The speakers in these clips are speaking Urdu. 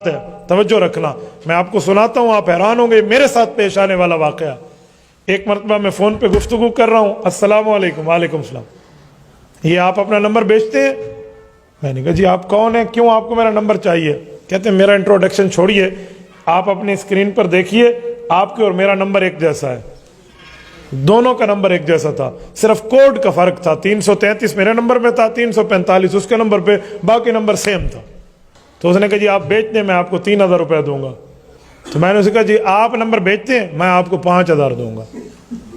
ہے، توجہ رکھنا، میں آپ کو سناتا ہوں، آپ حیران ہوں گے، میرے ساتھ پیش آنے والا واقعہ۔ ایک مرتبہ میں فون پہ گفتگو کر رہا ہوں، السلام علیکم، وعلیکم السلام، یہ آپ اپنا نمبر بیچتے ہیں؟ میں نے کہا جی آپ کون ہیں، کیوں آپ کو میرا نمبر چاہیے؟ کہتے ہیں میرا انٹروڈکشن چھوڑیے، آپ اپنی اسکرین پر دیکھیے، آپ کے اور میرا نمبر ایک جیسا ہے، دونوں کا نمبر ایک جیسا تھا، صرف کوڈ کا فرق تھا، 333 میرے نمبر پہ تھا، 345 اس کے نمبر پہ، باقی نمبر سیم تھا۔ تو اس نے کہا جی آپ بیچتے ہیں، میں آپ کو 3000 روپے دوں گا۔ تو میں نے اسے کہا جی آپ نمبر بیچتے ہیں، میں آپ کو 5000 دوں گا۔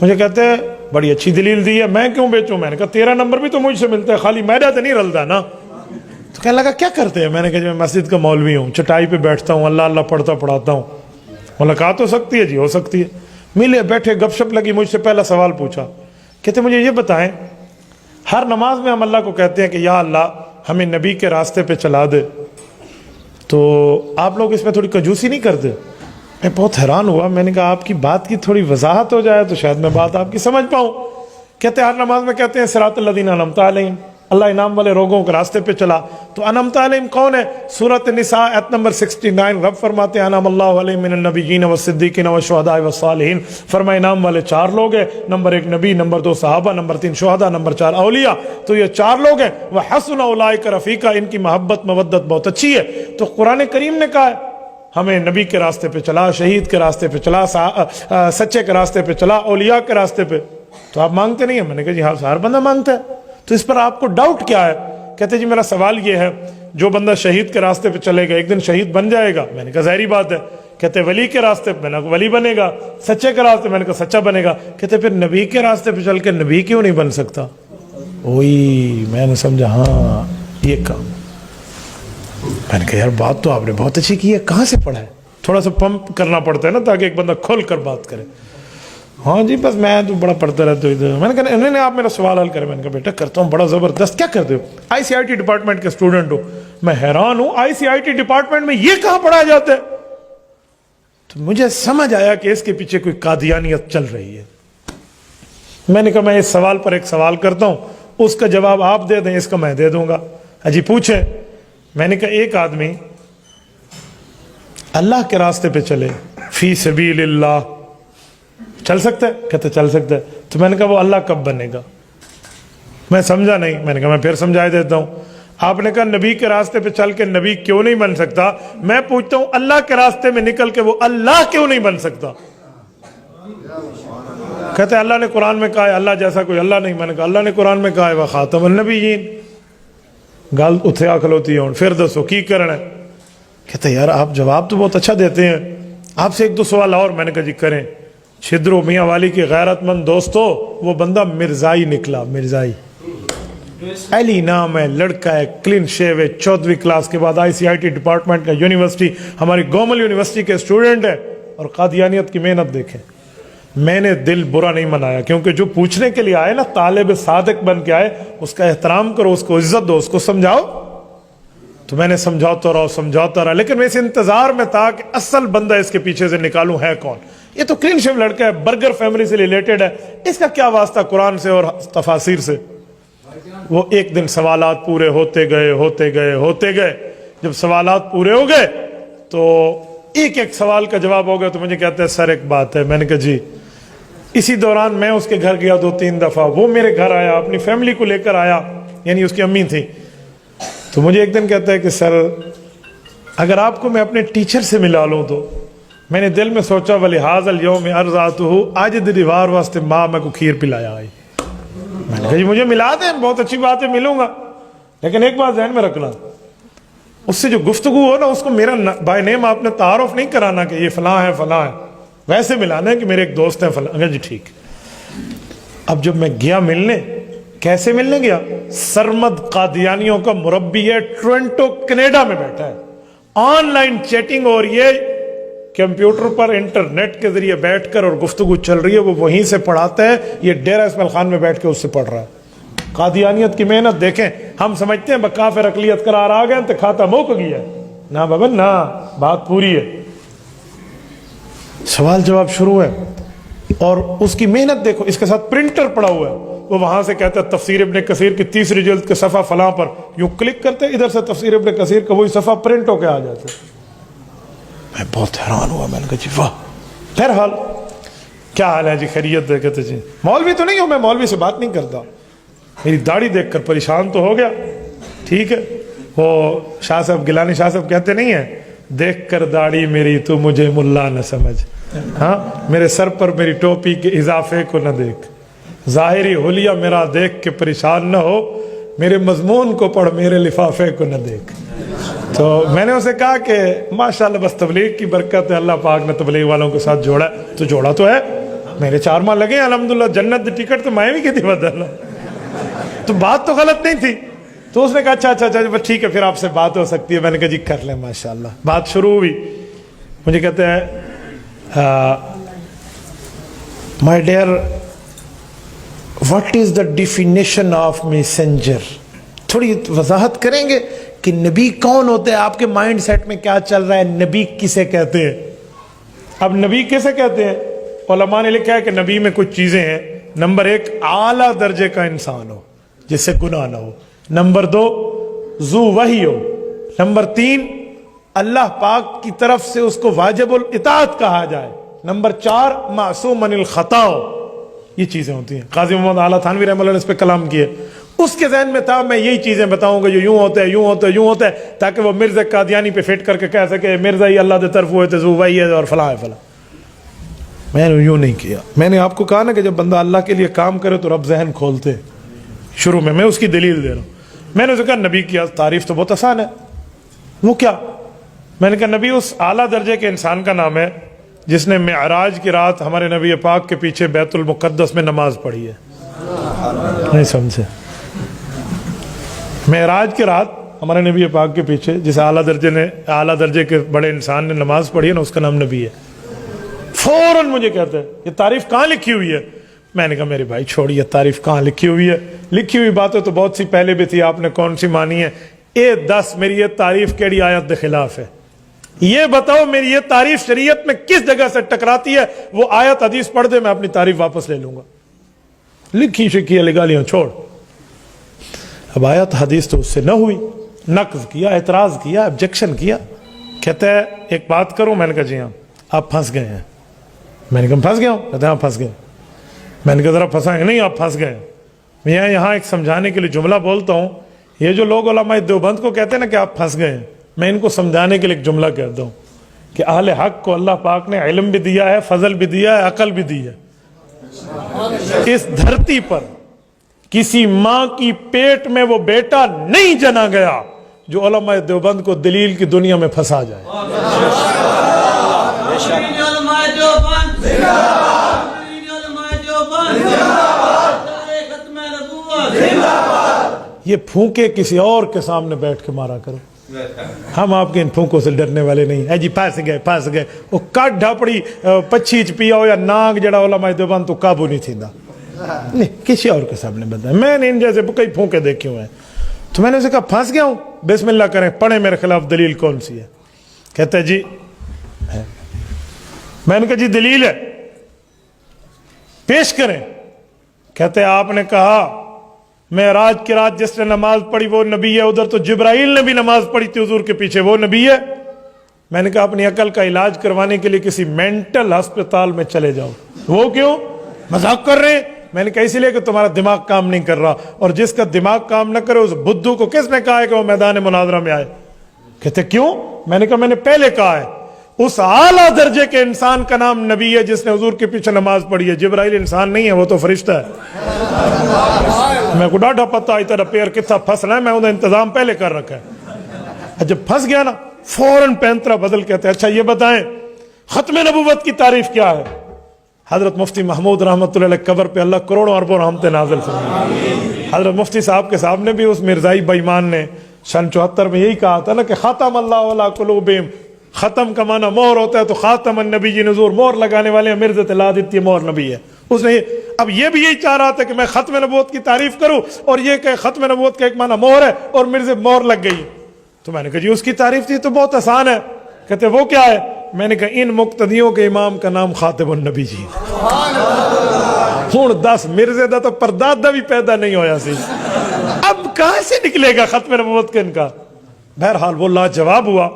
مجھے کہتے ہیں بڑی اچھی دلیل دی ہے، میں کیوں بیچوں؟ میں نے کہا تیرا نمبر بھی تو مجھ سے ملتا ہے، خالی میرا تو نہیں رلتا نا۔ تو کہنے لگا کیا کرتے ہیں؟ میں نے کہا جی میں مسجد کا مولوی ہوں، چٹائی پہ بیٹھتا ہوں، اللہ اللہ پڑھتا پڑھاتا ہوں۔ ملاقات ہو سکتی ہے؟ جی ہو سکتی ہے۔ ملے بیٹھے گپ شپ لگی، مجھ سے پہلا سوال پوچھا، کہتے مجھے یہ بتائیں، ہر نماز میں ہم اللہ کو کہتے ہیں کہ یا اللہ ہمیں نبی کے راستے پہ چلا دے، تو آپ لوگ اس میں تھوڑی کنجوسی نہیں کرتے؟ میں بہت حیران ہوا، میں نے کہا آپ کی بات کی تھوڑی وضاحت ہو جائے تو شاید میں بات آپ کی سمجھ پاؤں۔ کہتے ہر نماز میں کہتے ہیں صراط الذین انعمت علیہم، اللہ انعام والے لوگوں کے راستے پہ چلا۔ تو انعمت علیہم کون ہے؟ سورۃ النساء آیت نمبر 69، رب فرماتے ہیں انعم اللہ علیہم من النبیین والصدیقین والشہداء والصالحین۔ فرمائے انعام والے 4 لوگ ہیں، نمبر 1 نبی، نمبر 2 صحابہ، نمبر 3 شہداء، نمبر 4 اولیاء۔ تو یہ 4 لوگ ہیں، وحسن اولئک رفیقا، ان کی محبت مودت بہت اچھی ہے۔ تو قرآن کریم نے کہا ہے ہمیں نبی کے راستے پہ چلا، شہید کے راستے پہ چلا، سچے کے راستے پہ چلا، اولیاء کے راستے پہ۔ تو آپ مانگتے نہیں ہیں؟ میں نے کہا جی ہاں ہر بندہ مانگتا ہے، تو اس پر آپ کو ڈاؤٹ کیا ہے؟ کہتے جی میرا سوال یہ ہے، جو بندہ شہید کے راستے پہ چلے گا ایک دن شہید بن جائے گا؟ میں نے کہا ظاہری بات ہے۔ کہتے ولی کے راستے پہ، میں نے کہا ولی بنے گا، سچے کے راستے، میں نے کہا سچا بنے گا۔ کہتے پھر نبی کے راستے پہ چل کے نبی کیوں نہیں بن سکتا؟ وہی میں نے سمجھا، ہاں یہ کام۔ میں نے کہا یار بات تو آپ نے بہت اچھی کی ہے، کہاں سے پڑھا ہے؟ تھوڑا سا پمپ کرنا پڑتا ہے نا تاکہ ایک بندہ کھول کر بات کرے۔ ہاں جی بس میں تو بڑا پڑھتا رہتا ہوں ادھر۔ میں نے کہا انہوں نے آپ میرا سوال حل کرے؟ میں نے کہا بیٹا کرتا ہوں، بڑا زبردست، کیا کرتے ہو؟ ICIT ڈپارٹمنٹ کے اسٹوڈنٹ ہو۔ میں حیران ہوں ICIT ڈپارٹمنٹ میں یہ کہاں پڑھایا جاتا ہے؟ تو مجھے سمجھ آیا کہ اس کے پیچھے کوئی قادیانیت چل رہی ہے۔ میں نے کہا میں اس سوال پر ایک سوال کرتا ہوں، اس کا جواب آپ دے دیں، اس کا میں دے دوں گا۔ جی پوچھیں۔ میں نے کہا ایک آدمی اللہ کے راستے پہ چلے، فی سبیل اللہ، چل سکتا ہے؟ کہتے چل سکتا ہے۔ تو میں نے کہا وہ اللہ کب بنے گا؟ میں سمجھا نہیں۔ میں نے کہا میں پھر سمجھا دیتا ہوں۔ آپ نے کہا نبی کے راستے پہ چل کے نبی کیوں نہیں بن سکتا؟ میں پوچھتا ہوں اللہ کے راستے میں نکل کے وہ اللہ کیوں نہیں بن سکتا؟ کہتے اللہ نے قرآن میں کہا ہے اللہ جیسا کوئی اللہ نہیں۔ میں نے کہا اللہ نے قرآن میں کہا ہے وخاتم النبیین، گل اتھیا کھلوتی ہے، پھر دسو کی کرنا ہے؟ کہتے یار آپ جواب تو بہت اچھا دیتے ہیں، آپ سے 1-2 سوال اور۔ میں نے کہا جی کریں۔ چھدرو میاں والی کی غیرت مند دوستو، وہ بندہ مرزائی نکلا، مرزائی، علی نام ہے، لڑکا ہے، کلین شیو ہے، 14ویں کلاس کے بعد ICIT ڈپارٹمنٹ کا یونیورسٹی، ہماری گومل یونیورسٹی کے اسٹوڈنٹ ہے، اور قادیانیت کی محنت دیکھیں۔ میں نے دل برا نہیں منایا، کیونکہ جو پوچھنے کے لیے آئے نا، طالب صادق بن کے آئے، اس کا احترام کرو، اس کو عزت دو، اس کو سمجھاؤ۔ تو میں نے سمجھاتا رہا، لیکن میں اس انتظار میں تھا کہ اصل بندہ اس کے پیچھے سے نکالوں ہے کون۔ یہ تو کلین شیو لڑکا ہے، برگر فیملی سے ریلیٹڈ ہے، اس کا کیا واسطہ قرآن سے اور تفاسیر سے؟ وہ ایک دن سوالات پورے ہوتے گئے، جب سوالات پورے ہو گئے تو ایک سوال کا جواب ہو گیا، تو مجھے کہتے ہیں سر ایک بات ہے۔ میں نے کہا جی۔ اسی دوران میں اس کے گھر گیا 2-3 دفعہ، وہ میرے گھر آیا، اپنی فیملی کو لے کر آیا، یعنی اس کی امی تھی۔ تو مجھے ایک دن کہتا ہے کہ سر اگر آپ کو میں اپنے ٹیچر سے ملا لوں تو۔ میں نے دل میں سوچا وَلِهَذَا الْيَوْمِ أَرْضَعْتُهُ، آج دیوار واسطے ماں میں کو کھیر پلایا آئی۔ میں نے کہا جی مجھے ملا دیں، بہت اچھی بات ہے، ملوں گا، لیکن ایک بات ذہن میں رکھنا، اس سے جو گفتگو ہو نا، اس کو میرا بائی نیم آپ نے تعارف نہیں کرانا کہ یہ فلاں ہے فلاں ہے، ویسے ملانا ہے کہ میرے ایک دوست ہیں فلاں۔ جی ٹھیک۔ اب جب میں گیا ملنے، کیسے ملنے گیا؟ سرمد قادیانیوں کا مربی ہے، ٹورنٹو کینیڈا میں بیٹھا ہے، آن لائن چیٹنگ ہو رہی ہے، کمپیوٹر پر انٹرنیٹ کے ذریعے بیٹھ کر اور گفتگو چل رہی ہے، وہ وہیں سے پڑھاتا ہے، یہ ڈیرہ اسماعیل خان میں بیٹھ کے اس سے پڑھ رہا ہے۔ قادیانیت کی محنت دیکھیں۔ ہم سمجھتے ہیں بکافر اقلیت قرار آ گئے تو کھاتا موک گیا ہے، نہ بابا نہ، بات پوری ہے۔ سوال جواب شروع ہے، اور اس کی محنت دیکھو، اس کے ساتھ پرنٹر پڑا ہوا ہے، وہ وہاں سے کہتا ہے تفسیر ابن کثیر کی 30 جلد کے صفحہ فلاں پر، یوں کلک کرتے ادھر سے تفسیر ابن کثیر کا وہی صفحہ پرنٹ ہو کے آ جاتا ہے۔ میں بہت حیران ہوا، میں نے کہا جی واہ. بہرحال کیا حال ہے جی، خیریت؟ ہے؟ کہتے جی مولوی تو نہیں ہوں میں، مولوی سے بات نہیں کرتا. میری داڑھی دیکھ کر پریشان تو ہو گیا. ٹھیک ہے، وہ شاہ صاحب گیلانی شاہ صاحب کہتے نہیں ہیں، دیکھ کر داڑھی میری تو مجھے ملا نہ سمجھ، ہاں میرے سر پر میری ٹوپی کے اضافے کو نہ دیکھ، ظاہری حلیہ میرا دیکھ کے پریشان نہ ہو، میرے مضمون کو پڑھ میرے لفافے کو نہ دیکھ. تو میں نے اسے کہا کہ ماشاءاللہ بس تبلیغ کی برکت ہے، اللہ پاک نے تبلیغ والوں کے ساتھ جوڑا ہے. تو جوڑا تو ہے، میرے 4 ماہ لگے الحمدللہ، جنت دی ٹکٹ تو میں بھی کی تھی بدلنا. تو بات تو غلط نہیں تھی. تو اس نے کہا اچھا بس ٹھیک ہے پھر آپ سے بات ہو سکتی ہے. میں نے کہا جی کر لیں. ماشاءاللہ بات شروع ہوئی. مجھے کہتے ہیں my dear what is the definition of messenger? تھوڑی وضاحت کریں گے کہ نبی کون ہوتے ہیں؟ آپ کے مائنڈ سیٹ میں کیا چل رہا ہے؟ نبی کسے کہتے ہیں؟ اب نبی کسے کہتے ہیں؟ علماء نے لکھا ہے کہ نبی میں کچھ چیزیں ہیں. نمبر 1 اعلیٰ درجے کا انسان ہو جس سے گناہ نہ ہو. نمبر 2 ذو وحی ہو. نمبر 3 اللہ پاک کی طرف سے اس کو واجب الاطاعت کہا جائے. نمبر 4 معصوم من الخطا ہو. یہ چیزیں ہوتی ہیں. قاضی محمد اعلیٰ تھانوی رحمۃ اللہ نے اس پہ کلام کیے. اس کے ذہن میں تھا میں یہی چیزیں بتاؤں گا جو یوں ہوتا ہے یوں ہوتا ہے یوں ہوتا ہے، تاکہ وہ مرزا قادیانی پہ فٹ کر کے کہہ سکے مرزا ہی اللہ کی طرف ہوئے تھے، ذو وحی ہے اور فلاں ہے فلاں. میں نے یوں نہیں کیا. میں نے آپ کو کہا نا کہ جب بندہ اللہ کے لیے کام کرے تو رب ذہن کھولتے. شروع میں اس کی دلیل دے رہا ہوں. میں نے اسے کہا نبی کی تعریف تو بہت آسان ہے. وہ کیا؟ میں نے کہا نبی اس اعلیٰ درجے کے انسان کا نام ہے جس نے معراج کی رات ہمارے نبی پاک کے پیچھے بیت المقدس میں نماز پڑھی ہے. نہیں سمجھے؟ معراج کی رات ہمارے نبی پاک کے پیچھے جس اعلیٰ درجے کے بڑے انسان نے نماز پڑھی ہے نا، اس کا نام نبی ہے. فوراً مجھے کہتے ہیں یہ تعریف کہاں لکھی ہوئی ہے؟ میں نے کہا میرے بھائی چھوڑیے تعریف کہاں لکھی ہوئی ہے. لکھی ہوئی باتیں تو بہت سی پہلے بھی تھی، آپ نے کون سی مانی ہے؟ دس میری یہ تعریف کیڑی آیت کے خلاف ہے؟ یہ بتاؤ میری یہ تعریف شریعت میں کس جگہ سے ٹکراتی ہے؟ وہ آیت حدیث پڑھ دے، میں اپنی تعریف واپس لے لوں گا. لکھی شکی لگالیاں چھوڑ. اب آیت حدیث تو اس سے نہ ہوئی، نقض کیا، اعتراض کیا، آبجیکشن کیا. کہتا ہے ایک بات کروں؟ میں نے کہا جی ہاں. آپ پھنس گئے ہیں. میں نے کہا پھنس گیا ہوں؟ کہتے ہیں ہاں پھنس گئے. میں نے کہا ذرا پھنسائیں گے. نہیں آپ پھنس گئے. میں یہاں ایک سمجھانے کے لیے جملہ بولتا ہوں. یہ جو لوگ علماء دیوبند کو کہتے ہیں نا کہ آپ پھنس گئے ہیں، میں ان کو سمجھانے کے لیے ایک جملہ کہتا ہوں کہ اہل حق کو اللہ پاک نے علم بھی دیا ہے، فضل بھی دیا ہے، عقل بھی دی ہے. اس دھرتی پر کسی ماں کی پیٹ میں وہ بیٹا نہیں جنا گیا جو علماء دیوبند کو دلیل کی دنیا میں پھنسا جائے. یہ پھونکے کسی اور کے سامنے بیٹھ کے مارا کرو. ہم آپ کے ان پھونکوں سے ڈرنے والے نہیں. ہے جی پھنس گئے. وہ کٹ ڈھاپڑی پچھی چ پیا ہو یا ناگ جڑا علماء دیوبند تو قابو نہیں تھیندا. نہیں کسی اور کے سامنے بتائیں. میں نے ان جیسے کئی پھونکے دیکھے ہوئے ہیں. تو میں نے اسے کہا پھنس گیا ہوں، بسم اللہ کریں، پڑھیں میرے خلاف دلیل کون سی ہے. کہتے جی میں نے کہا جی دلیل ہے پیش کریں. کہتے آپ نے کہا معراج کی رات جس نے نماز پڑھی وہ نبی ہے، ادھر تو جبرائیل نے بھی نماز پڑھی تھی حضور کے پیچھے، وہ نبی ہے. میں نے کہا اپنی عقل کا علاج کروانے کے لیے کسی مینٹل ہسپتال میں چلے جاؤ. وہ کیوں؟ مذاق کر رہے ہیں. میں نے کہا اسی لیے کہ تمہارا دماغ کام نہیں کر رہا، اور جس کا دماغ کام نہ کرے اس بدھو کو کس نے کہا ہے کہ وہ میدان مناظرہ میں آئے؟ کہتے کیوں؟ میں نے کہا میں نے پہلے کہا ہے اس اعلیٰ درجے کے انسان کا نام نبی ہے جس نے حضور کے پیچھے نماز پڑھی ہے. جبرائیل انسان نہیں ہے، وہ تو فرشتہ ہے. میں کو ڈاڈا پتہ آئی تیرا پیر کتنا پھنسنا ہے، میں انہیں انتظام پہلے کر رکھا ہے. جب پھنس گیا نا فوراً پینترا بدل کہتے ہیں اچھا یہ بتائیں ختم نبوت کی تعریف کیا ہے؟ حضرت مفتی محمود رحمۃ اللہ علیہ قبر پہ اللہ کروڑوں اربوں رحمتیں نازل فرمائے. حضرت مفتی صاحب کے سامنے بھی اس مرزائی بے ایمان نے سن 74 میں یہی کہا تھا نا کہ ختم اللہ علی قلوبہم. ختم کا معنی مہر ہوتا ہے، تو خاتم النبی جی نزور مہر لگانے والے ہیں. مرزا لا دیتی مہر نبی ہے. اس نے اب یہ بھی یہی چاہ رہا تھا کہ میں ختم نبوت کی تعریف کروں اور یہ کہ ختم نبوت کا ایک معنی مہر ہے اور مرزا مہر لگ گئی. تو میں نے کہا جی اس کی تعریف تھی تو بہت آسان ہے. کہتے وہ کیا ہے؟ میں نے کہا ان مقتدیوں کے امام کا نام خاتم النبی جی. ہوں 10 مرزے دا تو پردادا بھی پیدا نہیں ہویا سی، اب کہاں سے نکلے گا ختم نبوت کا ان کا؟ بہرحال وہ لاجواب ہوا.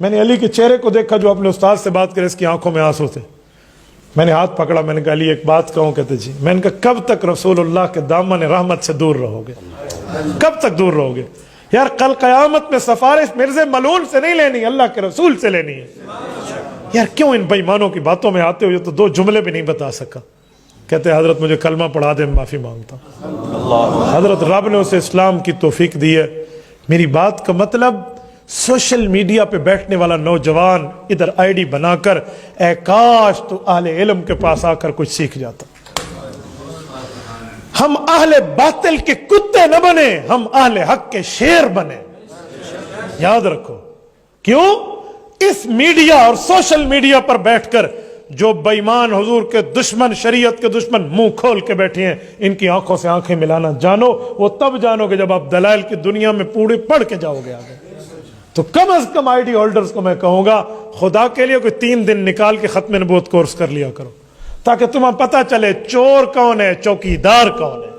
میں نے علی کے چہرے کو دیکھا جو اپنے استاد سے بات کرے، اس کی آنکھوں میں آنسو تھے. میں نے ہاتھ پکڑا، میں نے کہا علی ایک بات کہوں؟ کہتے جی. میں نے کہا کب تک رسول اللہ کے دامن رحمت سے دور رہو گے؟ کب تک دور رہو گے؟ یار کل قیامت میں سفارش مرزا ملعون سے نہیں لینی، اللہ کے رسول سے لینی ہے. یار کیوں ان بےایمانوں کی باتوں میں آتے ہو؟ یہ تو 2 جملے بھی نہیں بتا سکا. کہتے حضرت مجھے کلمہ پڑھا دے، میں معافی مانگتا ہوں. حضرت رب نے اسے اسلام کی توفیق دی ہے. میری بات کا مطلب سوشل میڈیا پہ بیٹھنے والا نوجوان ادھر آئی ڈی بنا کر اے کاش تو اہل علم کے پاس آ کر کچھ سیکھ جاتا. ہم اہل باطل کے کتے نہ بنے، ہم اہل حق کے شیر بنے. یاد رکھو. کیوں؟ اس میڈیا اور سوشل میڈیا پر بیٹھ کر جو بے ایمان حضور کے دشمن، شریعت کے دشمن منہ کھول کے بیٹھے ہیں، ان کی آنکھوں سے آنکھیں ملانا جانو. وہ تب جانو گے جب آپ دلائل کی دنیا میں پورے پڑھ کے جاؤ گے آگے. تو کم از کم آئی ڈی ہولڈرز کو میں کہوں گا خدا کے لیے کوئی 3 دن نکال کے ختم نبوت کورس کر لیا کرو، تاکہ تمہیں پتہ چلے چور کون ہے، چوکیدار کون ہے.